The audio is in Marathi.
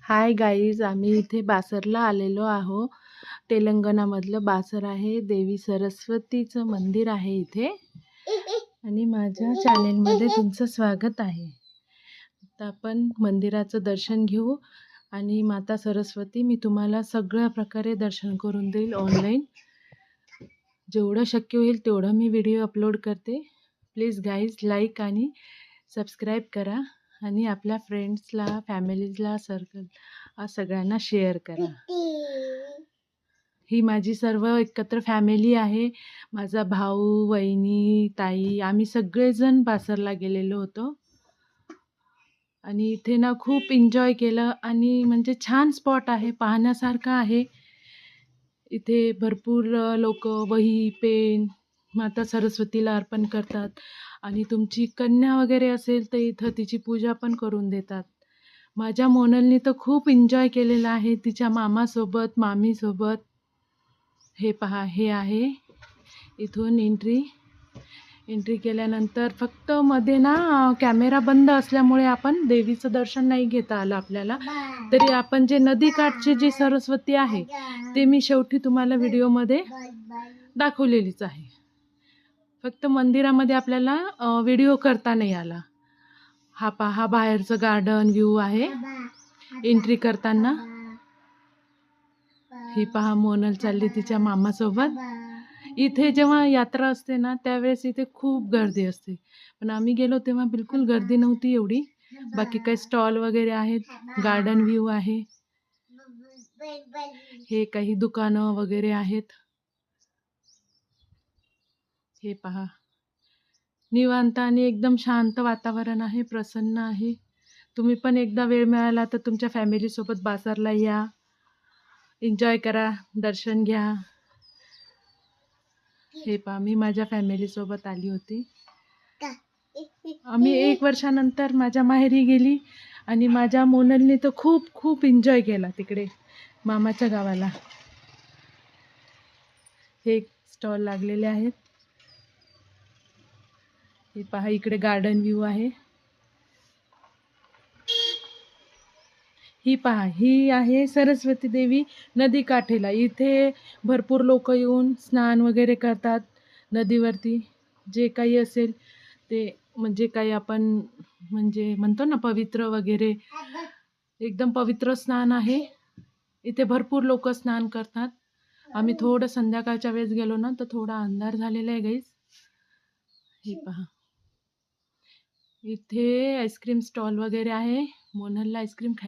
हाय गाईज, आम्ही इथे बासरला आलेलो आहो. तेलंगणामधलं बासर आहे. देवी सरस्वतीचं मंदिर आहे इथे आणि माझ्या चॅनेलमध्ये तुमचं स्वागत आहे. आता आपण मंदिराचं दर्शन घेऊ आणि माता सरस्वती मी तुम्हाला सगळ्या प्रकारे दर्शन करून देईल. ऑनलाईन जेवढं शक्य होईल तेवढं मी व्हिडिओ अपलोड करते. प्लीज गाईज लाईक आणि सबस्क्राईब करा आणि आपल्या फ्रेंड्सला, फॅमिलीजला, सगळ्यांना शेअर करा. ही माझी सर्व एकत्र फॅमिली आहे. माझा भाऊ, वहिनी, ताई, आम्ही सगळेजण बासरला गेलेलो होतो आणि इथे ना खूप एन्जॉय केलं आणि म्हणजे छान स्पॉट आहे, पाहण्यासारखं आहे. इथे भरपूर लोक वही, पेन माता सरस्वतीला अर्पण करतात आणि तुमची कन्या वगैरे असेल तर इथं तिची पूजा पण करून देतात. माझ्या मोनलनी तर खूप एन्जॉय केलेला आहे तिच्या मामासोबत, मामीसोबत. हे पहा, हे आहे इथून एंट्री केल्यानंतर फक्त मध्ये ना कॅमेरा बंद असल्यामुळे आपण देवीचं दर्शन नाही घेता आलं आपल्याला. तरी आपण जे नदीकाठची जी सरस्वती आहे ते मी शेवटी तुम्हाला व्हिडिओमध्ये दाखवलेलीच आहे. फक्त मंदिरामध्ये आपल्याला व्हिडिओ करता नाही आला. हा पहा, बाहेरचं गार्डन व्ह्यू आहे एंट्री करताना. ही पहा, मोनल चालली तिच्या मामासोबत. इथे जेव्हा यात्रा असते ना त्यावेळेस इथे खूप गर्दी असते, पण आम्ही गेलो तेव्हा बिलकुल गर्दी नव्हती एवढी. बाकी काही स्टॉल वगैरे आहेत, गार्डन व्ह्यू आहे, हे काही दुकानं वगैरे आहेत. हे पहा, निवांत आणि एकदम शांत वातावरण आहे, प्रसन्न आहे. तुम्ही पण एकदा वेळ मिळाला तर तुमच्या फॅमिलीसोबत बासरला या, एन्जॉय करा, दर्शन घ्या. हे पहा, मी माझ्या फॅमिलीसोबत आली होती. आम्ही 1 वर्षानंतर माझ्या माहेरी गेली आणि माझ्या मोनलने तर खूप खूप एन्जॉय केला तिकडे मामाच्या गावाला. हे स्टॉल लागलेले आहेत. हे पहा, इकडे गार्डन व्ह्यू आहे. ही पहा, ही आहे सरस्वती देवी नदी काठेला. इथे भरपूर लोक येऊन स्नान वगैरे करतात नदीवरती. जे काही असेल ते, म्हणजे काही आपण म्हणजे म्हणतो ना पवित्र वगैरे, एकदम पवित्र स्नान आहे. इथे भरपूर लोक स्नान करतात. आम्ही थोडं संध्याकाळच्या वेळेस गेलो ना तर थोडा अंधार झालेला आहे गाईज. हे पहा, इथे आईस्क्रीम स्टॉल वगैरे आहे. मोनलला आईस्क्रीम